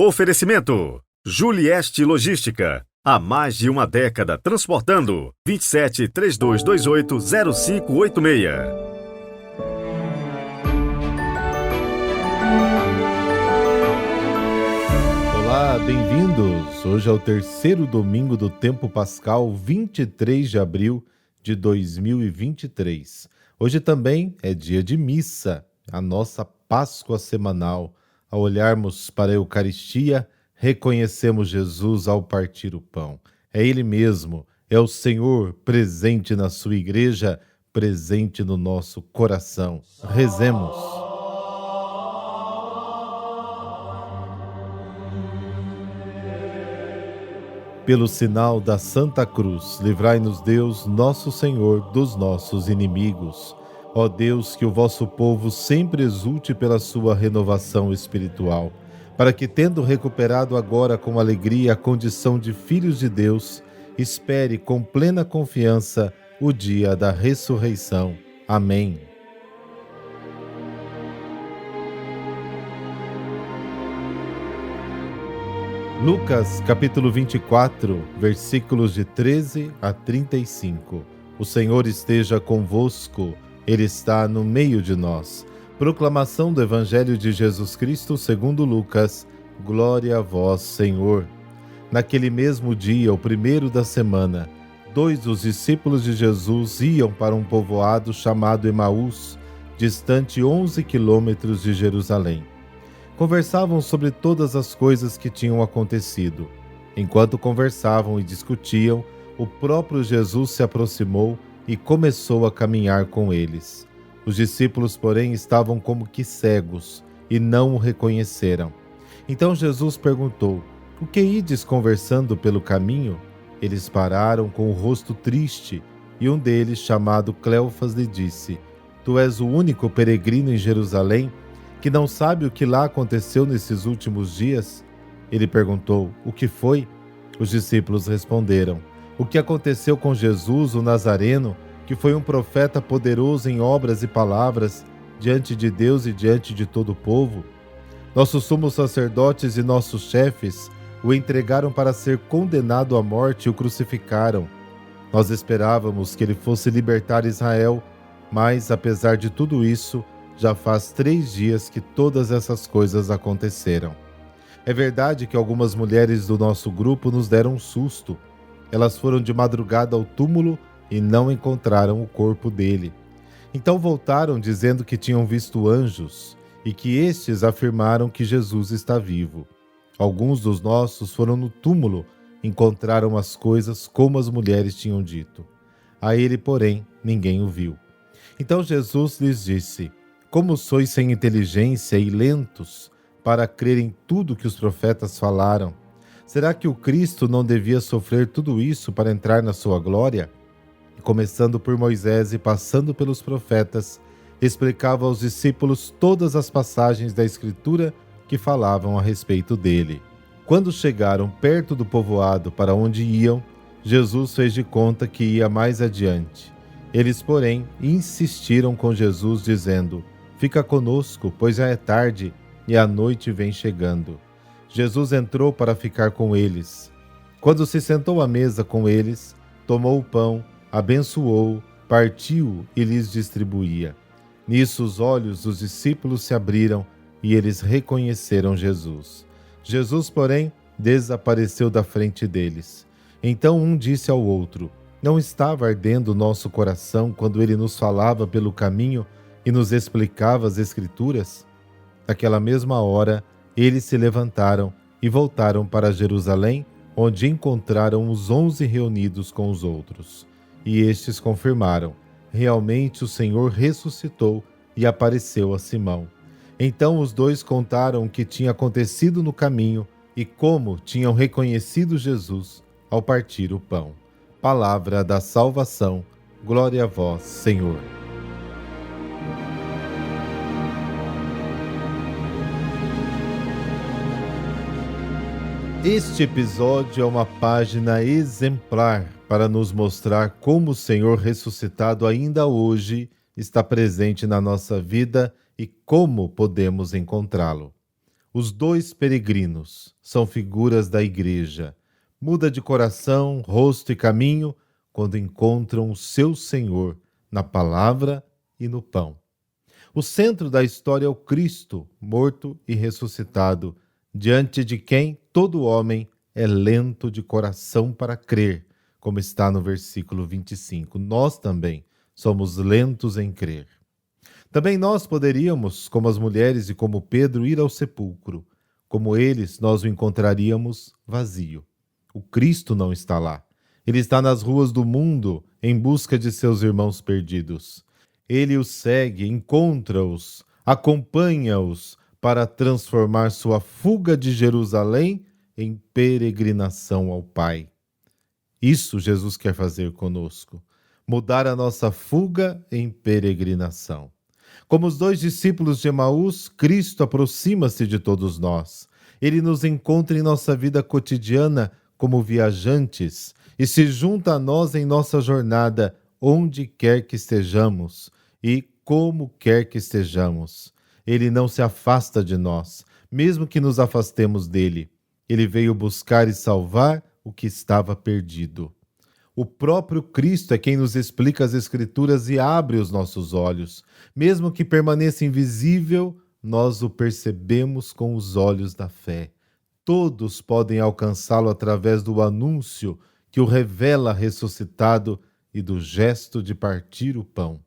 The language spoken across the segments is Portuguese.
Oferecimento: Julieste Logística. Há mais de uma década transportando. 27-3228-0586. Olá, bem-vindos! Hoje é o terceiro domingo do tempo pascal, 23 de abril de 2023. Hoje também é dia de missa, a nossa Páscoa semanal. Ao olharmos para a Eucaristia, reconhecemos Jesus ao partir o pão. É Ele mesmo, é o Senhor presente na sua igreja, presente no nosso coração. Rezemos. Pelo sinal da Santa Cruz, livrai-nos Deus, nosso Senhor, dos nossos inimigos. Ó Deus, que o vosso povo sempre exulte pela sua renovação espiritual, para que, tendo recuperado agora com alegria a condição de filhos de Deus, espere com plena confiança o dia da ressurreição. Amém. Lucas, capítulo 24, versículos de 13 a 35. O Senhor esteja convosco, Ele está no meio de nós. Proclamação do Evangelho de Jesus Cristo segundo Lucas. Glória a vós, Senhor. Naquele mesmo dia, o primeiro da semana, 2 dos discípulos de Jesus iam para um povoado chamado Emaús, distante 11 quilômetros de Jerusalém. Conversavam sobre todas as coisas que tinham acontecido. Enquanto conversavam e discutiam, o próprio Jesus se aproximou e começou a caminhar com eles. Os discípulos, porém, estavam como que cegos e não o reconheceram. Então Jesus perguntou: "O que ides conversando pelo caminho?" Eles pararam com o rosto triste, e um deles, chamado Cleofas, lhe disse: "Tu és o único peregrino em Jerusalém que não sabe o que lá aconteceu nesses últimos dias?" Ele perguntou: "O que foi?" Os discípulos responderam: "O que aconteceu com Jesus, o Nazareno, que foi um profeta poderoso em obras e palavras diante de Deus e diante de todo o povo. Nossos sumos sacerdotes e nossos chefes o entregaram para ser condenado à morte e o crucificaram. Nós esperávamos que ele fosse libertar Israel, mas, apesar de tudo isso, já faz 3 dias que todas essas coisas aconteceram. É verdade que algumas mulheres do nosso grupo nos deram um susto. Elas foram de madrugada ao túmulo e não encontraram o corpo dele. Então voltaram dizendo que tinham visto anjos e que estes afirmaram que Jesus está vivo. Alguns dos nossos foram no túmulo, encontraram as coisas como as mulheres tinham dito. A ele, porém, ninguém o viu." Então Jesus lhes disse: "Como sois sem inteligência e lentos para crer em tudo que os profetas falaram? Será que o Cristo não devia sofrer tudo isso para entrar na sua glória?" E, começando por Moisés e passando pelos profetas, explicava aos discípulos todas as passagens da Escritura que falavam a respeito dele. Quando chegaram perto do povoado para onde iam, Jesus fez de conta que ia mais adiante. Eles, porém, insistiram com Jesus, dizendo: "Fica conosco, pois já é tarde e a noite vem chegando." Jesus entrou para ficar com eles. Quando se sentou à mesa com eles, tomou o pão, abençoou, partiu e lhes distribuía. Nisso os olhos dos discípulos se abriram e eles reconheceram Jesus. Jesus, porém, desapareceu da frente deles. Então um disse ao outro: "Não estava ardendo o nosso coração quando ele nos falava pelo caminho e nos explicava as Escrituras?" Naquela mesma hora, eles se levantaram e voltaram para Jerusalém, onde encontraram os 11 reunidos com os outros. E estes confirmaram: realmente o Senhor ressuscitou e apareceu a Simão. Então os dois contaram o que tinha acontecido no caminho e como tinham reconhecido Jesus ao partir o pão. Palavra da salvação. Glória a vós, Senhor. Este episódio é uma página exemplar para nos mostrar como o Senhor ressuscitado ainda hoje está presente na nossa vida e como podemos encontrá-lo. Os dois peregrinos são figuras da igreja. Muda de coração, rosto e caminho quando encontram o seu Senhor na palavra e no pão. O centro da história é o Cristo, morto e ressuscitado, diante de quem todo homem é lento de coração para crer, como está no versículo 25. Nós também somos lentos em crer. Também nós poderíamos, como as mulheres e como Pedro, ir ao sepulcro. Como eles, nós o encontraríamos vazio. O Cristo não está lá. Ele está nas ruas do mundo em busca de seus irmãos perdidos. Ele os segue, encontra-os, acompanha-os para transformar sua fuga de Jerusalém em peregrinação ao Pai. Isso Jesus quer fazer conosco, mudar a nossa fuga em peregrinação. Como os dois discípulos de Emaús, Cristo aproxima-se de todos nós. Ele nos encontra em nossa vida cotidiana como viajantes e se junta a nós em nossa jornada, onde quer que estejamos e como quer que estejamos. Ele não se afasta de nós, mesmo que nos afastemos dele. Ele veio buscar e salvar o que estava perdido. O próprio Cristo é quem nos explica as Escrituras e abre os nossos olhos. Mesmo que permaneça invisível, nós o percebemos com os olhos da fé. Todos podem alcançá-lo através do anúncio que o revela ressuscitado e do gesto de partir o pão.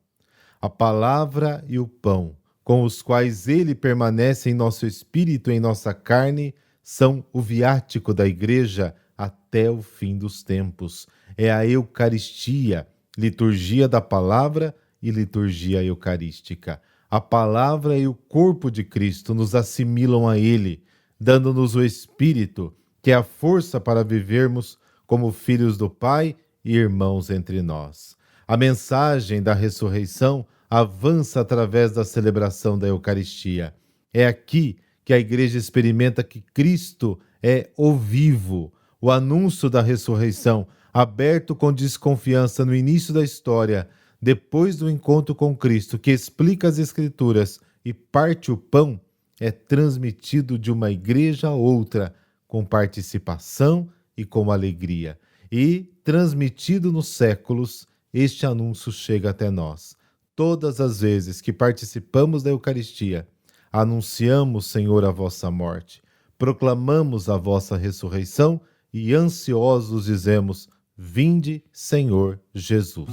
A palavra e o pão, com os quais ele permanece em nosso espírito e em nossa carne, são o viático da igreja até o fim dos tempos. É a Eucaristia, liturgia da palavra e liturgia eucarística. A palavra e o corpo de Cristo nos assimilam a ele, dando-nos o Espírito, que é a força para vivermos como filhos do Pai e irmãos entre nós. A mensagem da ressurreição avança através da celebração da Eucaristia. É aqui que a igreja experimenta que Cristo é o vivo, o anúncio da ressurreição, aberto com desconfiança no início da história, depois do encontro com Cristo, que explica as Escrituras e parte o pão, é transmitido de uma igreja a outra, com participação e com alegria. E, transmitido nos séculos, este anúncio chega até nós. Todas as vezes que participamos da Eucaristia, anunciamos, Senhor, a vossa morte, proclamamos a vossa ressurreição e ansiosos dizemos: vinde, Senhor Jesus.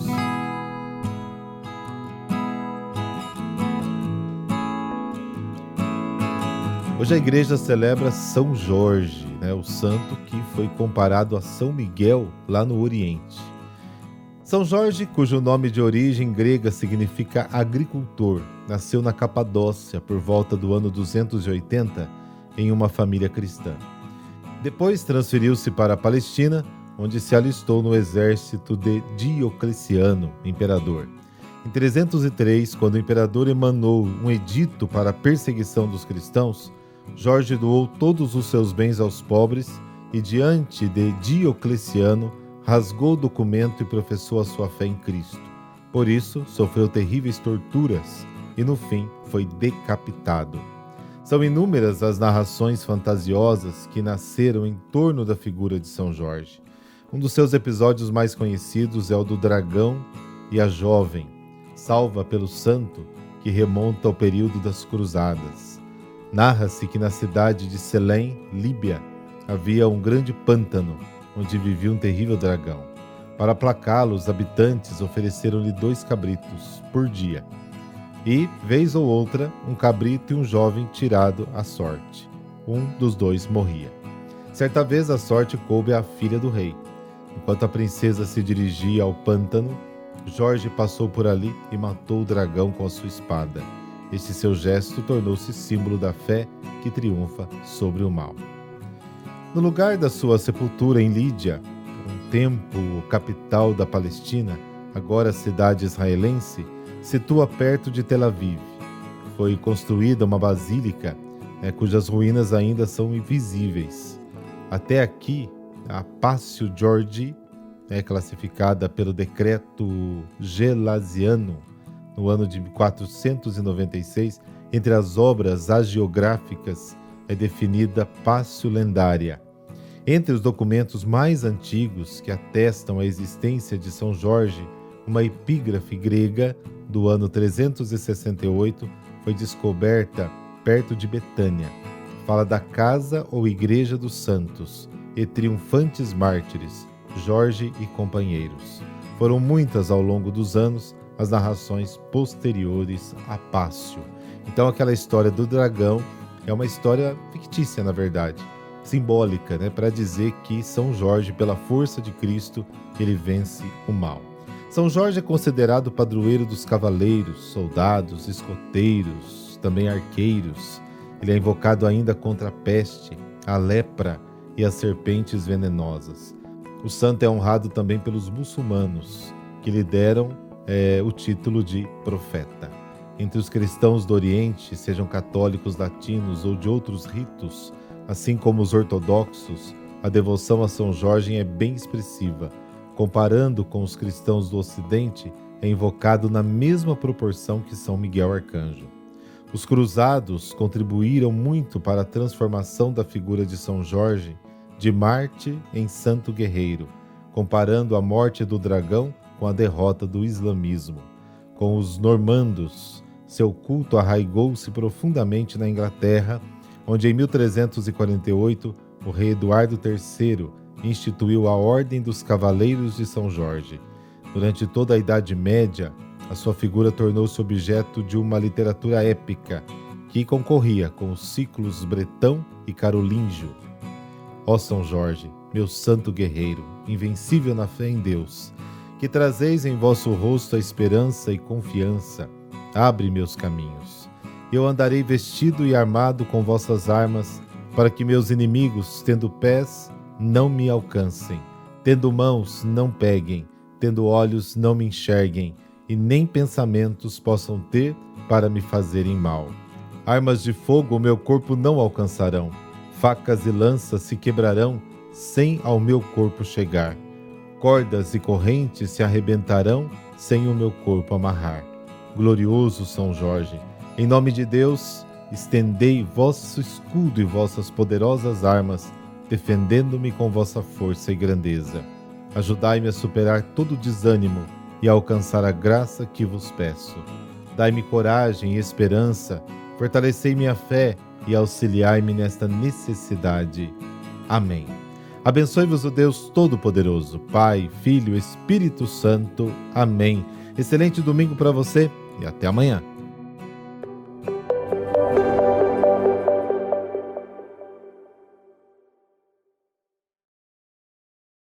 Hoje a igreja celebra São Jorge, o santo que foi comparado a São Miguel lá no Oriente. São Jorge, cujo nome de origem grega significa agricultor, nasceu na Capadócia por volta do ano 280 em uma família cristã. Depois transferiu-se para a Palestina, onde se alistou no exército de Diocleciano, imperador. Em 303, quando o imperador emanou um edito para a perseguição dos cristãos, Jorge doou todos os seus bens aos pobres e, diante de Diocleciano, rasgou o documento e professou a sua fé em Cristo. Por isso, sofreu terríveis torturas e, no fim, foi decapitado. São inúmeras as narrações fantasiosas que nasceram em torno da figura de São Jorge. Um dos seus episódios mais conhecidos é o do dragão e a jovem, salva pelo santo, que remonta ao período das Cruzadas. Narra-se que na cidade de Selém, Líbia, havia um grande pântano, onde vivia um terrível dragão. Para aplacá-lo, os habitantes ofereceram-lhe 2 cabritos por dia. E, vez ou outra, um cabrito e um jovem tirado à sorte. Um dos 2 morria. Certa vez a sorte coube à filha do rei. Enquanto a princesa se dirigia ao pântano, Jorge passou por ali e matou o dragão com a sua espada. Este seu gesto tornou-se símbolo da fé que triunfa sobre o mal. No lugar da sua sepultura em Lídia, um tempo capital da Palestina, agora cidade israelense, situa perto de Tel Aviv. Foi construída uma basílica, cujas ruínas ainda são invisíveis. Até aqui, a Passio Georgi é classificada pelo decreto gelasiano, no ano de 496, entre as obras hagiográficas é definida Passio Lendária. Entre os documentos mais antigos que atestam a existência de São Jorge, uma epígrafe grega do ano 368 foi descoberta perto de Betânia. Fala da casa ou igreja dos santos e triunfantes mártires, Jorge e companheiros. Foram muitas ao longo dos anos as narrações posteriores a Pássio. Então aquela história do dragão é uma história fictícia, na verdade, simbólica, para dizer que São Jorge, pela força de Cristo, ele vence o mal. São Jorge é considerado padroeiro dos cavaleiros, soldados, escoteiros, também arqueiros. Ele é invocado ainda contra a peste, a lepra e as serpentes venenosas. O santo é honrado também pelos muçulmanos, que lhe deram o título de profeta. Entre os cristãos do Oriente, sejam católicos, latinos ou de outros ritos, assim como os ortodoxos, a devoção a São Jorge é bem expressiva. Comparando com os cristãos do Ocidente, é invocado na mesma proporção que São Miguel Arcanjo. Os cruzados contribuíram muito para a transformação da figura de São Jorge de mártir em santo guerreiro, comparando a morte do dragão com a derrota do islamismo. Com os normandos, seu culto arraigou-se profundamente na Inglaterra, onde em 1348 o rei Eduardo III instituiu a Ordem dos Cavaleiros de São Jorge. Durante toda a Idade Média, a sua figura tornou-se objeto de uma literatura épica que concorria com os ciclos bretão e carolíngio. Ó São Jorge, meu santo guerreiro, invencível na fé em Deus, que trazeis em vosso rosto a esperança e confiança, abre meus caminhos. Eu andarei vestido e armado com vossas armas, para que meus inimigos, tendo pés, não me alcancem, tendo mãos, não peguem, tendo olhos, não me enxerguem, e nem pensamentos possam ter para me fazerem mal. Armas de fogo o meu corpo não alcançarão, facas e lanças se quebrarão sem ao meu corpo chegar. Cordas e correntes se arrebentarão sem o meu corpo amarrar. Glorioso São Jorge, em nome de Deus, estendei vosso escudo e vossas poderosas armas, defendendo-me com vossa força e grandeza. Ajudai-me a superar todo desânimo e a alcançar a graça que vos peço. Dai-me coragem e esperança, fortalecei minha fé e auxiliai-me nesta necessidade. Amém. Abençoe-vos o Deus Todo-Poderoso, Pai, Filho e Espírito Santo. Amém. Excelente domingo para você e até amanhã.